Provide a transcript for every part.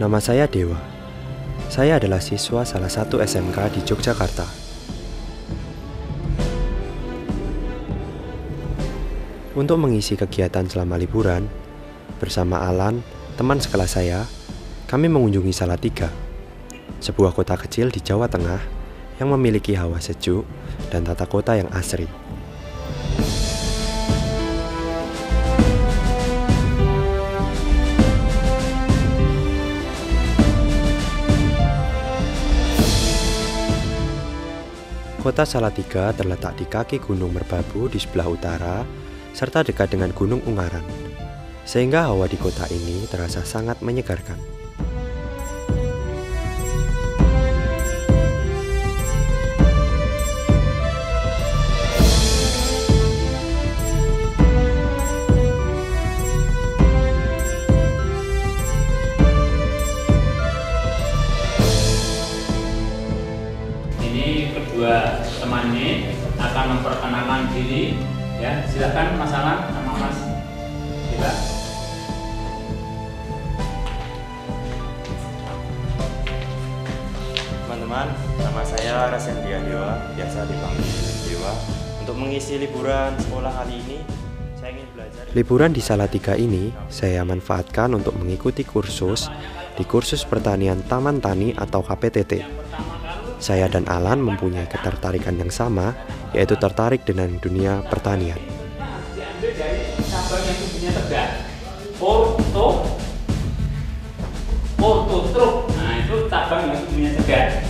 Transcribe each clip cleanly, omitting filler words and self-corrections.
Nama saya Dewa. Saya adalah siswa salah satu SMK di Yogyakarta. Untuk mengisi kegiatan selama liburan, bersama Alan, teman sekelas saya, kami mengunjungi Salatiga, sebuah kota kecil di Jawa Tengah yang memiliki hawa sejuk dan tata kota yang asri. Kota Salatiga terletak di kaki Gunung Merbabu di sebelah utara, serta dekat dengan Gunung Ungaran, sehingga hawa di kota ini terasa sangat menyegarkan. Ini kedua teman ini akan memperkenalkan diri, ya. Silakan Mas Alan, nama Mas. Silakan. Teman-teman, nama saya Rasendia Dewa, biasa dipanggil Dewa. Untuk mengisi liburan sekolah kali ini, saya ingin belajar. Liburan di Salatiga ini saya manfaatkan untuk mengikuti kursus di kursus pertanian Taman Tani atau KPTT. Saya dan Alan mempunyai ketertarikan yang sama, yaitu tertarik dengan dunia pertanian. Diambil dari cabang yang tubuhnya tegak. Ortotruk. Nah, itu cabang yang tubuhnya tegak.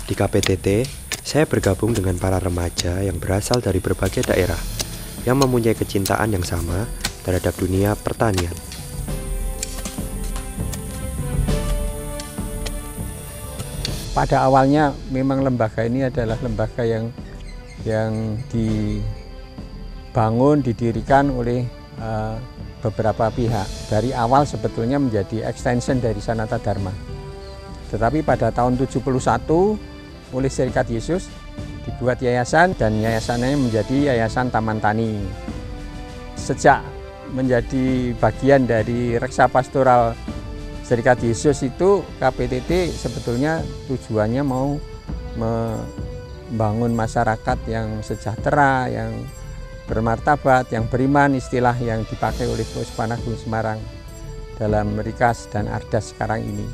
Di KPTT, saya bergabung dengan para remaja yang berasal dari berbagai daerah yang mempunyai kecintaan yang sama terhadap dunia pertanian. Pada awalnya memang lembaga ini adalah lembaga yang dibangun, didirikan oleh beberapa pihak. Dari awal sebetulnya menjadi extension dari Sanata Dharma. Tetapi pada tahun 71 oleh Serikat Yesus dibuat yayasan, dan yayasannya menjadi Yayasan Taman Tani. Sejak menjadi bagian dari Reksa Pastoral Serikat Yesus itu, KPTT sebetulnya tujuannya mau membangun masyarakat yang sejahtera, yang bermartabat, yang beriman, istilah yang dipakai oleh Puspa Agung Semarang dalam Rikas dan Ardas sekarang ini.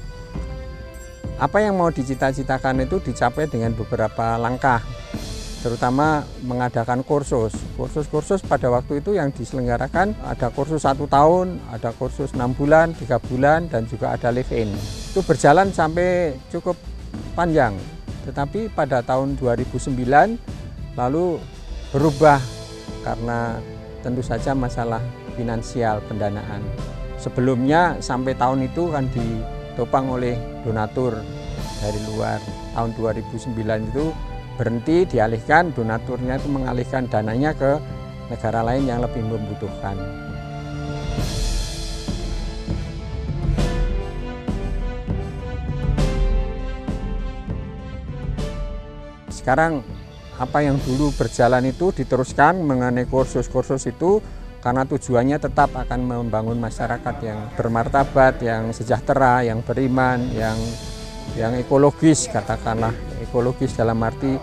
Apa yang mau dicita-citakan itu dicapai dengan beberapa langkah, terutama mengadakan kursus. Kursus pada waktu itu yang diselenggarakan ada kursus 1 tahun, ada kursus 6 bulan, 3 bulan, dan juga ada live-in. Itu berjalan sampai cukup panjang. Tetapi pada tahun 2009 lalu berubah karena tentu saja masalah finansial pendanaan. Sebelumnya sampai tahun itu kan ditopang oleh donatur dari luar. Tahun 2009 itu berhenti, dialihkan, donaturnya itu mengalihkan dananya ke negara lain yang lebih membutuhkan. Sekarang apa yang dulu berjalan itu diteruskan mengenai kursus-kursus itu, karena tujuannya tetap akan membangun masyarakat yang bermartabat, yang sejahtera, yang beriman, yang ekologis, katakanlah ekologis dalam arti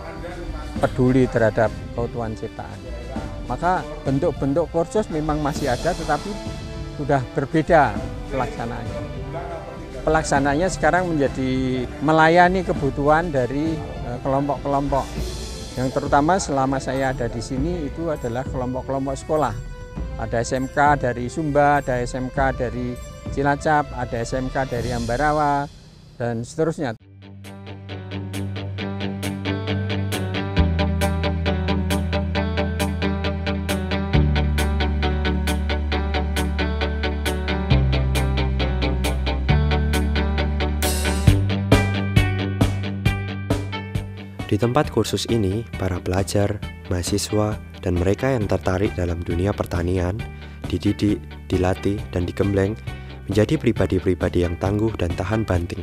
peduli terhadap keutuhan ciptaan. Maka bentuk-bentuk kursus memang masih ada, tetapi sudah berbeda pelaksanaannya. Pelaksanaannya sekarang menjadi melayani kebutuhan dari kelompok-kelompok. Yang terutama selama saya ada di sini itu adalah kelompok-kelompok sekolah. Ada SMK dari Sumba, ada SMK dari Cilacap, ada SMK dari Ambarawa, dan seterusnya. Di tempat kursus ini, para pelajar, mahasiswa, dan mereka yang tertarik dalam dunia pertanian dididik, dilatih, dan digembleng menjadi pribadi-pribadi yang tangguh dan tahan banting.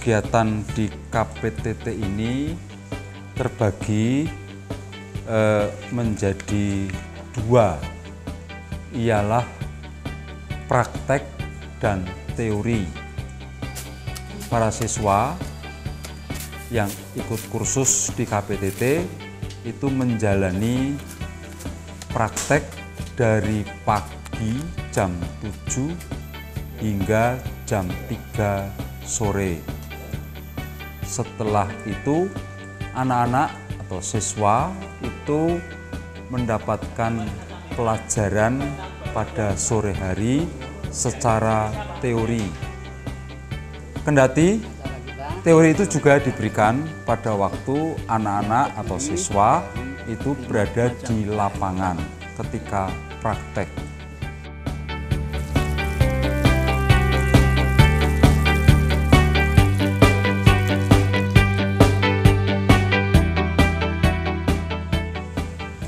kegiatan di KPTT ini terbagi menjadi dua, ialah praktek dan teori. Para siswa yang ikut kursus di KPTT itu menjalani praktek dari pagi jam 7 hingga jam 3 sore. Setelah itu anak-anak atau siswa itu mendapatkan pelajaran pada sore hari secara teori. Kendati teori itu juga diberikan pada waktu anak-anak atau siswa itu berada di lapangan ketika praktek.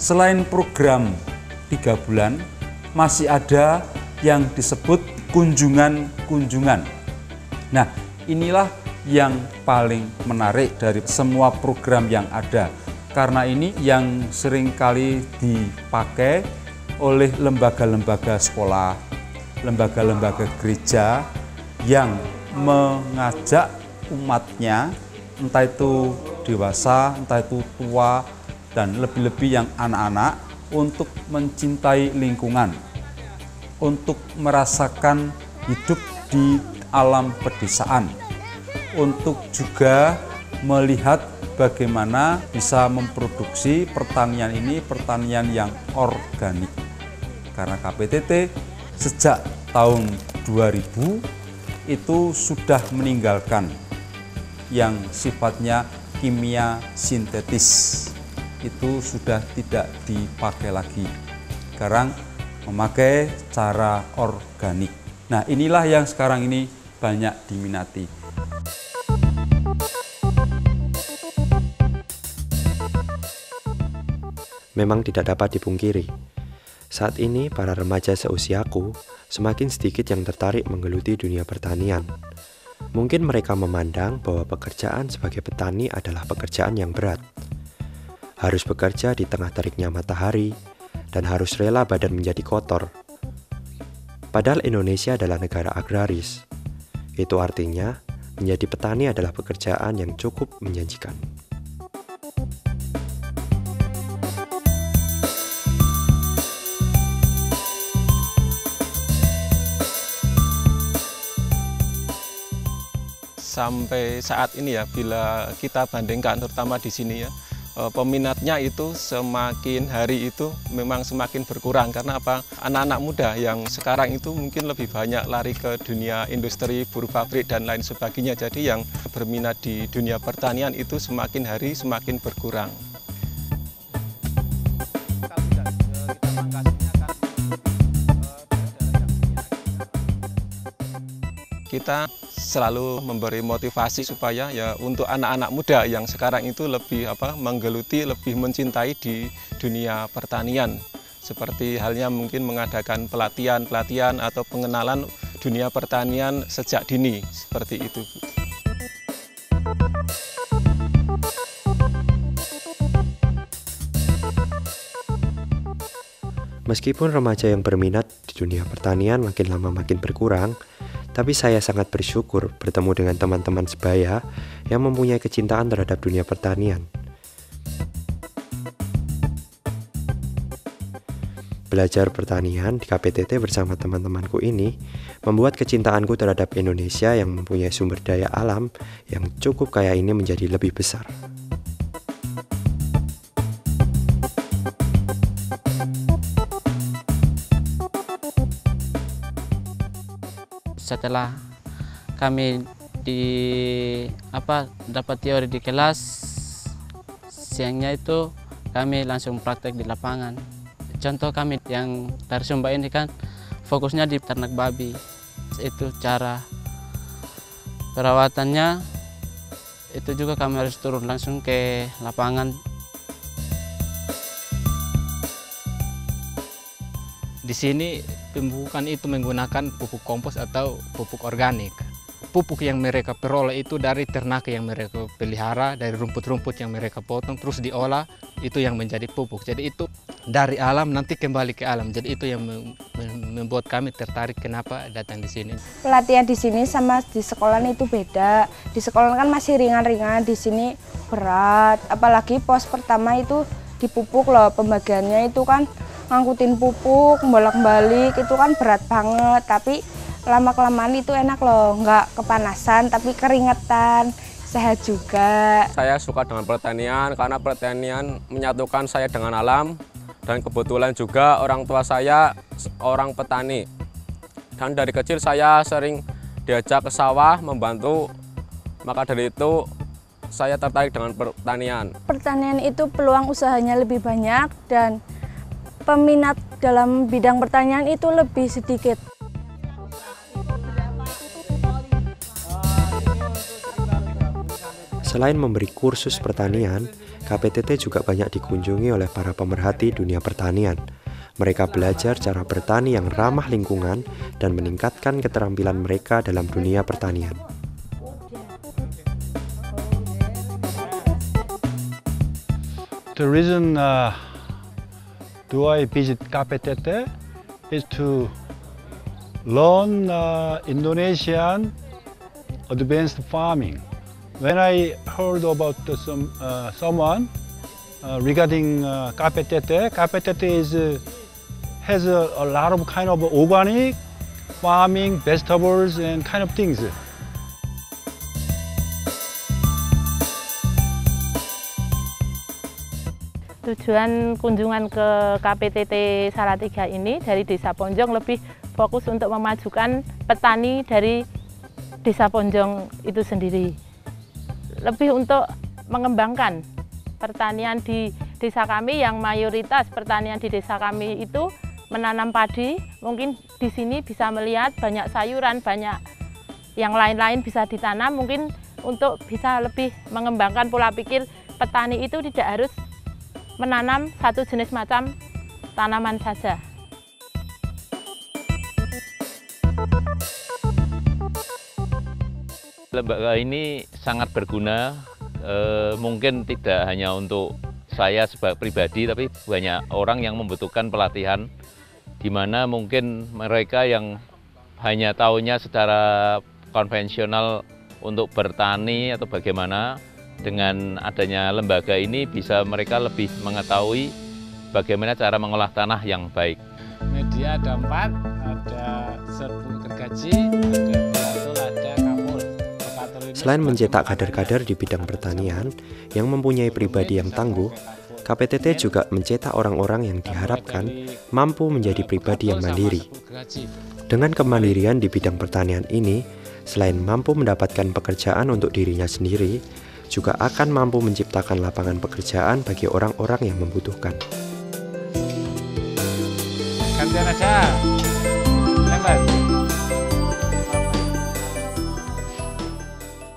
Selain program 3 bulan, masih ada yang disebut kunjungan-kunjungan. Nah, inilah yang paling menarik dari semua program yang ada. Karena ini yang sering kali dipakai oleh lembaga-lembaga sekolah, lembaga-lembaga gereja yang mengajak umatnya, entah itu dewasa, entah itu tua, dan lebih-lebih yang anak-anak untuk mencintai lingkungan, untuk merasakan hidup di alam pedesaan, untuk juga melihat bagaimana bisa memproduksi pertanian ini, pertanian yang organik. Karena KPTT sejak tahun 2000 itu sudah meninggalkan yang sifatnya kimia sintetis. Itu sudah tidak dipakai lagi. Sekarang memakai cara organik. Nah, inilah yang sekarang ini banyak diminati. Memang tidak dapat dipungkiri, saat ini para remaja seusiaku semakin sedikit yang tertarik menggeluti dunia pertanian. Mungkin mereka memandang bahwa pekerjaan sebagai petani adalah pekerjaan yang berat. Harus bekerja di tengah teriknya matahari, dan harus rela badan menjadi kotor. Padahal Indonesia adalah negara agraris. Itu artinya, menjadi petani adalah pekerjaan yang cukup menjanjikan. Sampai saat ini ya, bila kita bandingkan terutama di sini ya, peminatnya itu semakin hari itu memang semakin berkurang. Karena apa? Anak-anak muda yang sekarang itu mungkin lebih banyak lari ke dunia industri, buruh pabrik dan lain sebagainya. Jadi yang berminat di dunia pertanian itu semakin hari semakin berkurang. Kita selalu memberi motivasi supaya ya untuk anak-anak muda yang sekarang itu lebih menggeluti, lebih mencintai di dunia pertanian. Seperti halnya mungkin mengadakan pelatihan atau pengenalan dunia pertanian sejak dini, seperti itu. Meskipun remaja yang berminat di dunia pertanian makin lama makin berkurang, tapi saya sangat bersyukur bertemu dengan teman-teman sebaya yang mempunyai kecintaan terhadap dunia pertanian. Belajar pertanian di KPTT bersama teman-temanku ini membuat kecintaanku terhadap Indonesia yang mempunyai sumber daya alam yang cukup kaya ini menjadi lebih besar. Setelah kami dapat teori di kelas, siangnya itu kami langsung praktek di lapangan. Contoh kami yang dari Sumba ini kan fokusnya di ternak babi. Itu cara perawatannya, itu juga kami harus turun langsung ke lapangan. Di sini pemupukan itu menggunakan pupuk kompos atau pupuk organik. pupuk yang mereka peroleh itu dari ternak yang mereka pelihara, dari rumput-rumput yang mereka potong, terus diolah, itu yang menjadi pupuk. Jadi itu dari alam nanti kembali ke alam. Jadi itu yang membuat kami tertarik kenapa datang di sini. Pelatihan di sini sama di sekolah itu beda. Di sekolah kan masih ringan-ringan, di sini berat. Apalagi pos pertama itu di pupuk loh, pembagiannya itu kan ngangkutin pupuk, bolak-balik, itu kan berat banget. Tapi lama-kelamaan itu enak loh, nggak kepanasan tapi keringetan, sehat juga. Saya suka dengan pertanian karena pertanian menyatukan saya dengan alam, dan kebetulan juga orang tua saya orang petani. Dan dari kecil saya sering diajak ke sawah membantu, maka dari itu saya tertarik dengan pertanian. Pertanian itu peluang usahanya lebih banyak dan peminat dalam bidang pertanian itu lebih sedikit. Selain memberi kursus pertanian, KPTT juga banyak dikunjungi oleh para pemerhati dunia pertanian. Mereka belajar cara bertani yang ramah lingkungan dan meningkatkan keterampilan mereka dalam dunia pertanian. The reason do I visit KPTT is to learn Indonesian advanced farming. When I heard about someone regarding KPTT, KPTT has a lot of kind of organic farming, vegetables and kind of things. Tujuan kunjungan ke KPTT Salatiga ini dari Desa Ponjong lebih fokus untuk memajukan petani dari Desa Ponjong itu sendiri. Lebih untuk mengembangkan pertanian di desa kami yang mayoritas pertanian di desa kami itu menanam padi. Mungkin di sini bisa melihat banyak sayuran, banyak yang lain-lain bisa ditanam. Mungkin untuk bisa lebih mengembangkan pola pikir petani itu tidak harus menanam satu jenis macam tanaman saja. Lembaga ini sangat berguna, mungkin tidak hanya untuk saya sebagai pribadi, tapi banyak orang yang membutuhkan pelatihan, di mana mungkin mereka yang hanya tahunya secara konvensional untuk bertani atau bagaimana, dengan adanya lembaga ini bisa mereka lebih mengetahui bagaimana cara mengolah tanah yang baik. Media ada 4, ada serbu gergaji, ada beratul, ada kapur. Selain mencetak kader-kader di bidang pertanian yang mempunyai pribadi yang tangguh, KPTT juga mencetak orang-orang yang diharapkan mampu menjadi pribadi yang mandiri. Dengan kemandirian di bidang pertanian ini, selain mampu mendapatkan pekerjaan untuk dirinya sendiri, juga akan mampu menciptakan lapangan pekerjaan bagi orang-orang yang membutuhkan. Gantian aja. Hebat.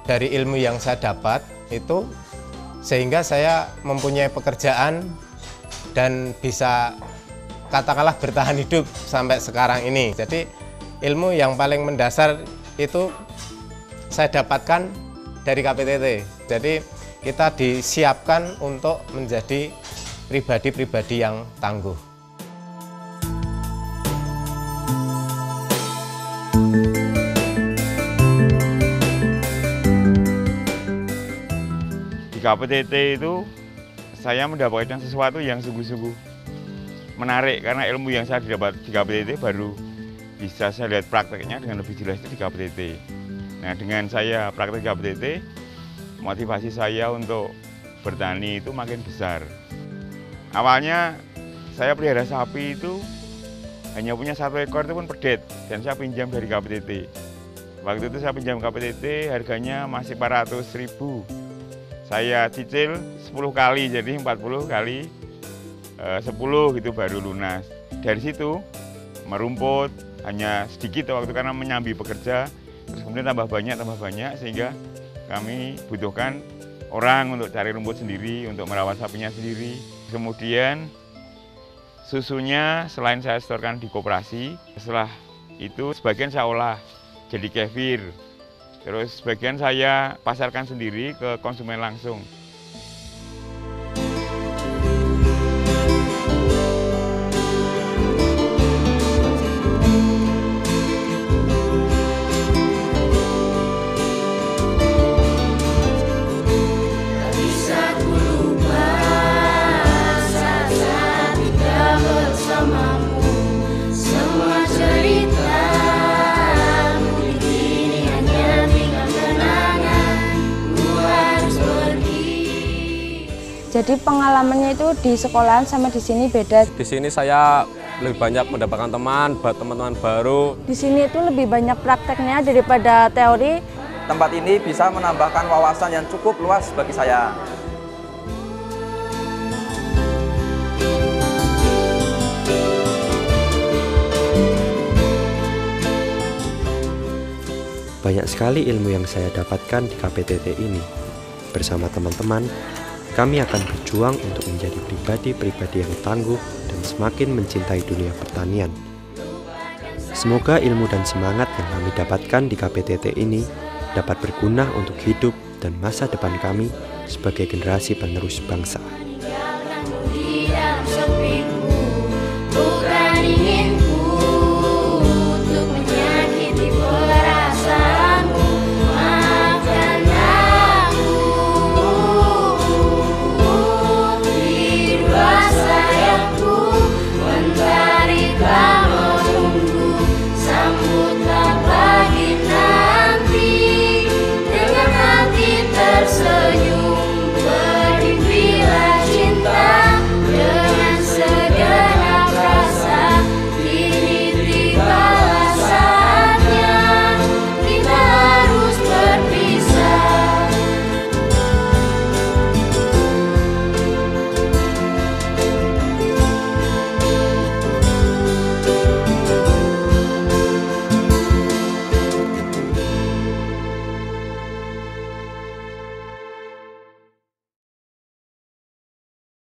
Dari ilmu yang saya dapat itu sehingga saya mempunyai pekerjaan dan bisa katakanlah bertahan hidup sampai sekarang ini. Jadi ilmu yang paling mendasar itu saya dapatkan dari KPTT. Jadi kita disiapkan untuk menjadi pribadi-pribadi yang tangguh. Di KPTT itu saya mendapatkan sesuatu yang sungguh-sungguh menarik, karena ilmu yang saya dapat di KPTT baru bisa saya lihat prakteknya dengan lebih jelas di KPTT. Nah, dengan saya praktek KPTT, motivasi saya untuk bertani itu makin besar. Awalnya saya pelihara sapi itu hanya punya 1 ekor, itu pun pedet, dan saya pinjam dari KPTT. Waktu itu saya pinjam KPTT harganya masih 400.000. Saya cicil 10 kali, jadi 40 kali 10 gitu baru lunas. Dari situ merumput hanya sedikit waktu karena menyambi bekerja, terus kemudian tambah banyak sehingga kami butuhkan orang untuk cari rumput sendiri, untuk merawat sapinya sendiri. Kemudian susunya selain saya setorkan di koperasi, setelah itu sebagian saya olah jadi kefir. Terus sebagian saya pasarkan sendiri ke konsumen langsung. Jadi pengalamannya itu di sekolahan sama di sini beda. Di sini saya lebih banyak mendapatkan teman, buat teman-teman baru. Di sini itu lebih banyak prakteknya daripada teori. Tempat ini bisa menambahkan wawasan yang cukup luas bagi saya. Banyak sekali ilmu yang saya dapatkan di KPTT ini. Bersama teman-teman, kami akan berjuang untuk menjadi pribadi-pribadi yang tangguh dan semakin mencintai dunia pertanian. Semoga ilmu dan semangat yang kami dapatkan di KPTT ini dapat berguna untuk hidup dan masa depan kami sebagai generasi penerus bangsa.